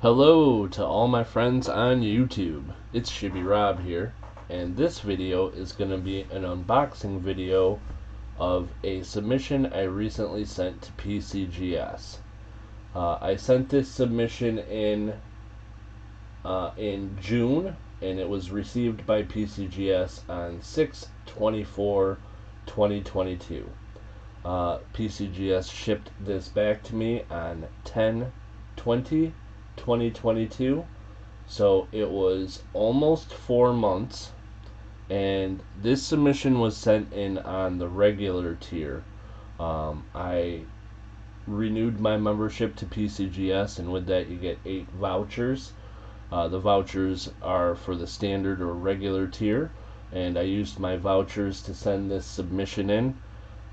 Hello to all my friends on YouTube. It's shibbyrob here, and this video is going to be an unboxing video of a submission I recently sent to PCGS. I sent this submission in June, and it was received by PCGS on 6/24/2022. PCGS shipped this back to me on 10/20/2022, so it was almost 4 months, and this submission was sent in on the regular tier. I renewed my membership to PCGS, and with that you get 8 vouchers. The vouchers are for the standard or regular tier, and I used my vouchers to send this submission in.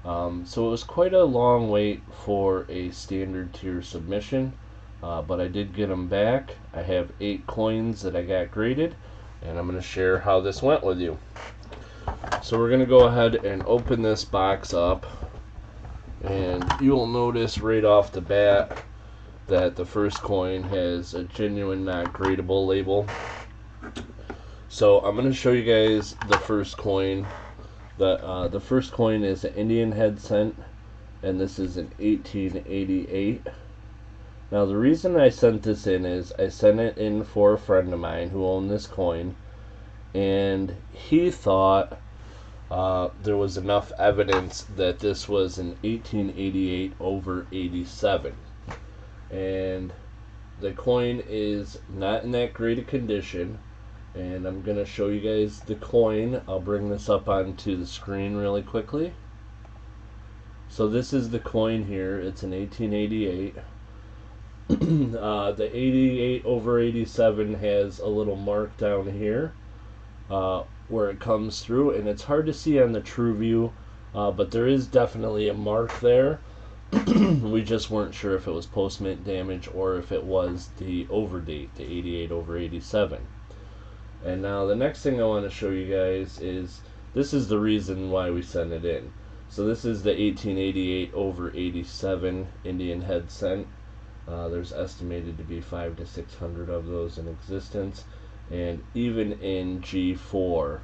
So it was quite a long wait for a standard tier submission, but I did get them back. I have 8 coins that I got graded, and I'm going to share how this went with you. So we're going to go ahead and open this box up, and you'll notice right off the bat that the first coin has a genuine not gradable label. So I'm going to show you guys the first coin. The first coin is an Indian head cent, and this is an 1888. Now the reason I sent this in is I sent it in for a friend of mine who owned this coin, and he thought there was enough evidence that this was an 1888 over 87. And the coin is not in that great a condition, and I'm going to show you guys the coin. I'll bring this up onto the screen really quickly. So this is the coin here. It's an 1888. The 88 over 87 has a little mark down here where it comes through, and it's hard to see on the true view, but there is definitely a mark there. We just weren't sure if it was post-mint damage or if it was the overdate, the 88 over 87. And now the next thing I want to show you guys is, this is the reason why we sent it in. So this is the 1888 over 87 Indian head cent. There's estimated to be 500 to 600 of those in existence, and even in G4,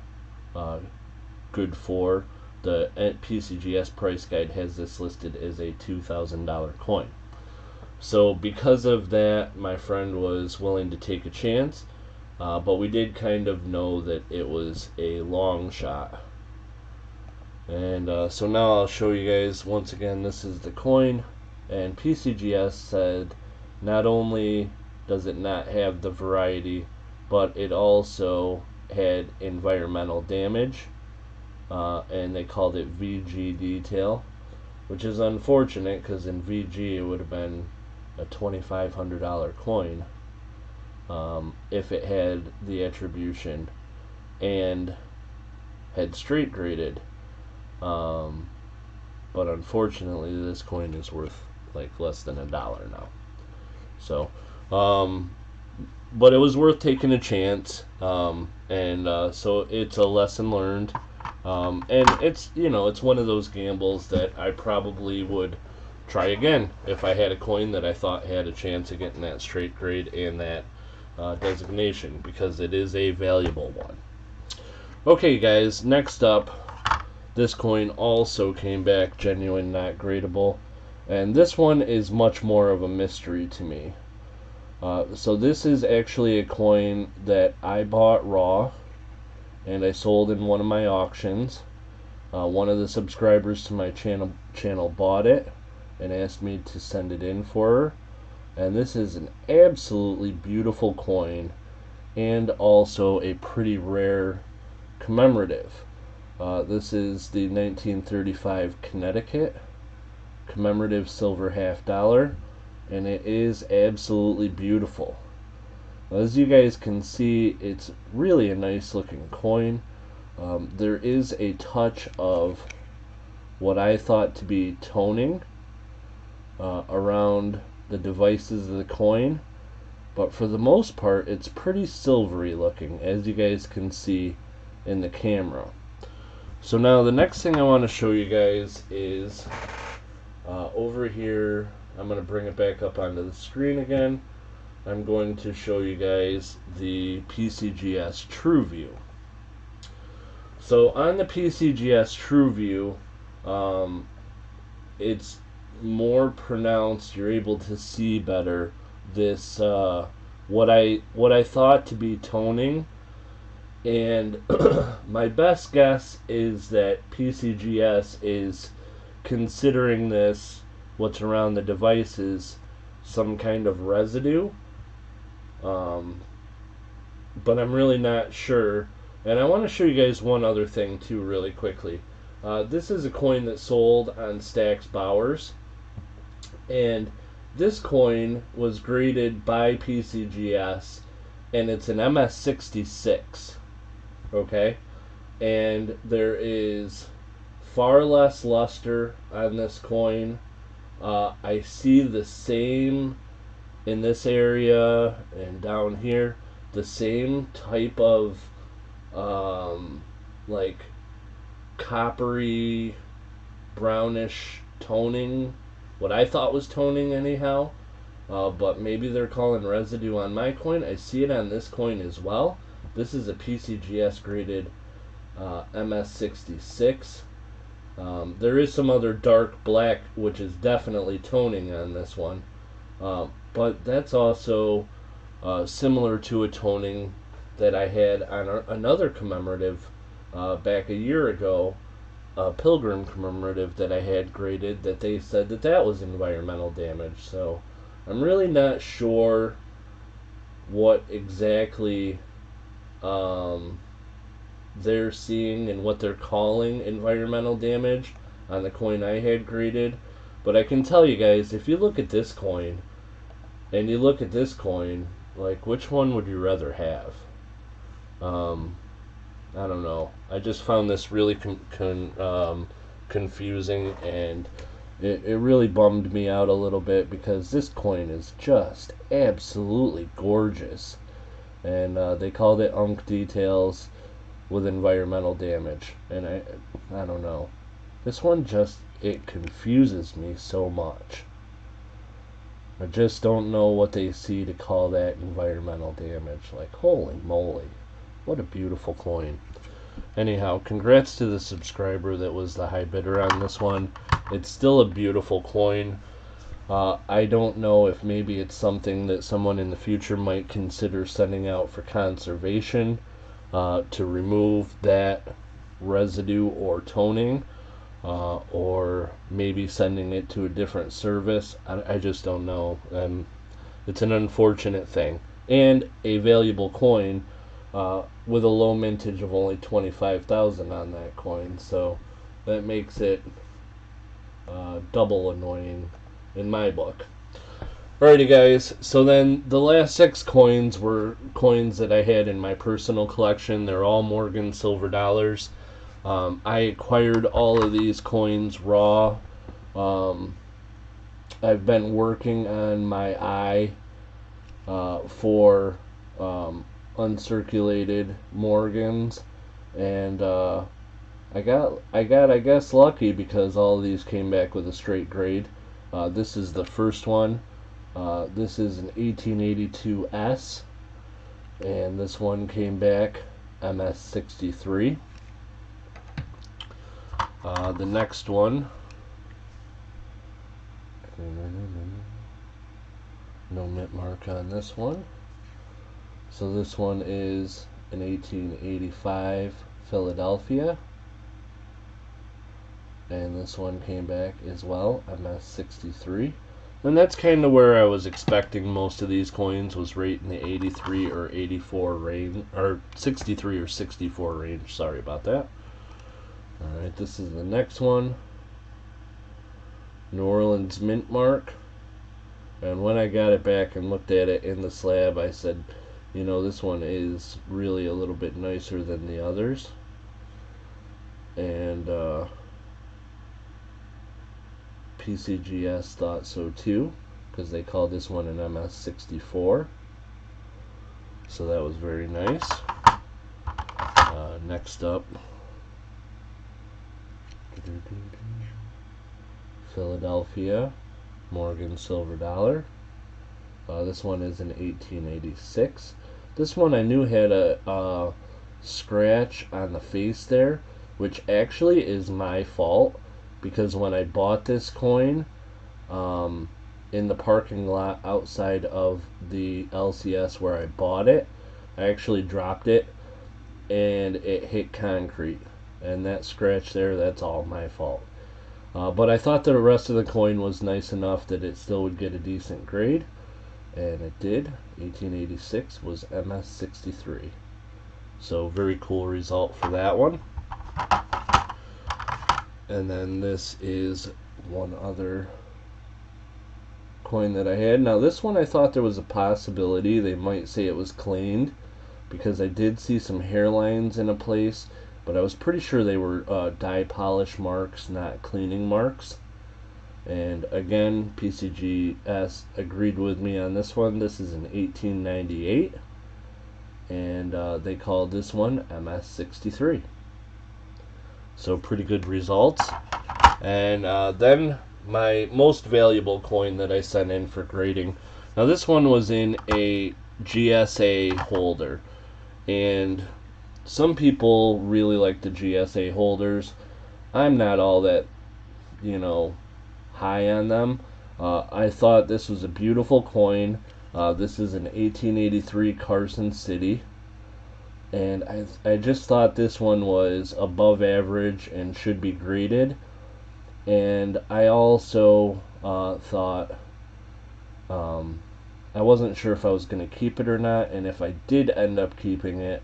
good 4, the PCGS price guide has this listed as a $2,000 coin. So because of that, my friend was willing to take a chance, but we did kind of know that it was a long shot. And so now I'll show you guys once again. This is the coin, and PCGS said not only does it not have the variety, but it also had environmental damage. And they called it VG detail, which is unfortunate because in VG it would have been a $2,500 coin if it had the attribution and had straight graded. But unfortunately this coin is worth like less than $1 now. So but it was worth taking a chance, so it's a lesson learned. And it's, it's one of those gambles that I probably would try again if I had a coin that I thought had a chance of getting that straight grade and that designation, because it is a valuable one. Okay guys, next up, this coin also came back genuine not gradable, and this one is much more of a mystery to me. So this is actually a coin that I bought raw, and I sold in one of my auctions. One of the subscribers to my channel bought it and asked me to send it in for her. And this is an absolutely beautiful coin, and also a pretty rare commemorative. This is the 1935 Connecticut commemorative silver $50, and it is absolutely beautiful. As you guys can see, it's really a nice looking coin. There is a touch of what I thought to be toning around the devices of the coin, but for the most part it's pretty silvery looking, as you guys can see in the camera. So now the next thing I want to show you guys is over here. I'm going to bring it back up onto the screen again. I'm going to show you guys the PCGS TrueView. So on the PCGS TrueView, it's more pronounced. You're able to see better this what I thought to be toning, and my best guess is that PCGS is considering this, what's around the devices, some kind of residue, but I'm really not sure. And I want to show you guys one other thing too really quickly. This is a coin that sold on Stax Bowers, and this coin was graded by PCGS, and it's an MS66, okay? And there is far less luster on this coin. I see the same in this area and down here, the same type of like coppery brownish toning, what I thought was toning anyhow, but maybe they're calling residue on my coin. I see it on this coin as well. This is a PCGS graded MS66. There is some other dark black, which is definitely toning on this one, but that's also similar to a toning that I had on another commemorative back a year ago, a Pilgrim commemorative that I had graded, that they said that that was environmental damage. So I'm really not sure what exactly they're seeing and what they're calling environmental damage on the coin I had graded. But I can tell you guys, if you look at this coin and you look at this coin, like, which one would you rather have? I don't know. I just found this really confusing, and it really bummed me out a little bit, because this coin is just absolutely gorgeous. And they called it Unk Details with environmental damage. And I don't know. This one just, it confuses me so much. I just don't know what they see to call that environmental damage. Like, holy moly. What a beautiful coin. Anyhow, congrats to the subscriber that was the high bidder on this one. It's still a beautiful coin. I don't know if maybe it's something that someone in the future might consider sending out for conservation, to remove that residue or toning, or maybe sending it to a different service. I just don't know. It's an unfortunate thing, and a valuable coin, with a low mintage of only 25,000 on that coin, so that makes it double annoying in my book. Alrighty guys, so then the last 6 coins were coins that I had in my personal collection. They're all Morgan silver dollars. I acquired all of these coins raw. I've been working on my eye for uncirculated Morgans, and I guess lucky, because all of these came back with a straight grade. This is the first one. This is an 1882S, and this one came back MS63. The next one, no mint mark on this one. So this one is an 1885 Philadelphia, and this one came back as well, MS63. And that's kind of where I was expecting most of these coins, was right in the 83 or 84 range, or 63 or 64 range. Sorry about that. Alright, this is the next one, New Orleans mint mark. And when I got it back and looked at it in the slab, I said, you know, this one is really a little bit nicer than the others. And PCGS thought so too, because they called this one an MS64. So that was very nice. Next up, Philadelphia Morgan silver dollar. This one is an 1886. This one I knew had a scratch on the face there, which actually is my fault, because when I bought this coin in the parking lot outside of the LCS where I bought it, I actually dropped it and it hit concrete, and that scratch there, that's all my fault. But I thought the rest of the coin was nice enough that it still would get a decent grade, and it did. 1886 was MS63. So very cool result for that one. And then this is one other coin that I had. Now this one I thought there was a possibility they might say it was cleaned, because I did see some hairlines in a place, but I was pretty sure they were dye polish marks, not cleaning marks. And again, PCGS agreed with me on this one. This is an 1898, and they called this one MS63. So pretty good results. And then my most valuable coin that I sent in for grading. Now this one was in a GSA holder, and some people really like the GSA holders. I'm not all that, high on them. I thought this was a beautiful coin. This is an 1883 Carson City, and I just thought this one was above average and should be graded. And I also thought I wasn't sure if I was going to keep it or not, and if I did end up keeping it,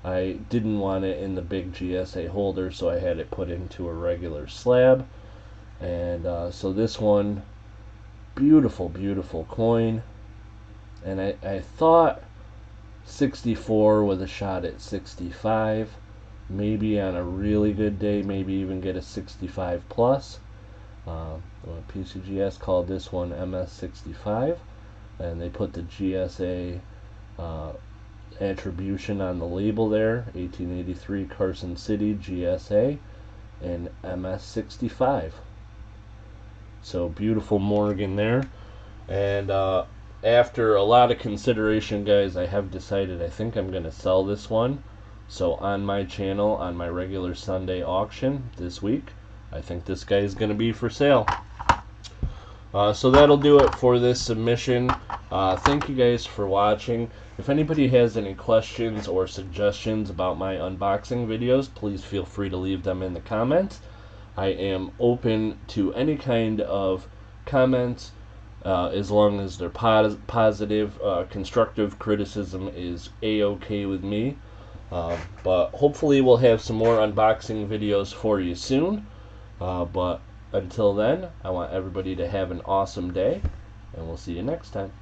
I didn't want it in the big GSA holder, so I had it put into a regular slab. And so this one, beautiful, beautiful coin. And I thought 64 with a shot at 65. Maybe on a really good day, maybe even get a 65 plus. PCGS called this one MS65, and they put the GSA attribution on the label there, 1883 Carson City GSA and MS65. So beautiful Morgan there. And after a lot of consideration, guys, I have decided I think I'm going to sell this one. So on my channel, on my regular Sunday auction this week, I think this guy is going to be for sale. So that'll do it for this submission. Thank you guys for watching. If anybody has any questions or suggestions about my unboxing videos, please feel free to leave them in the comments. I am open to any kind of comments as long as they're positive. Constructive criticism is a-okay with me. But hopefully we'll have some more unboxing videos for you soon. But until then, I want everybody to have an awesome day, and we'll see you next time.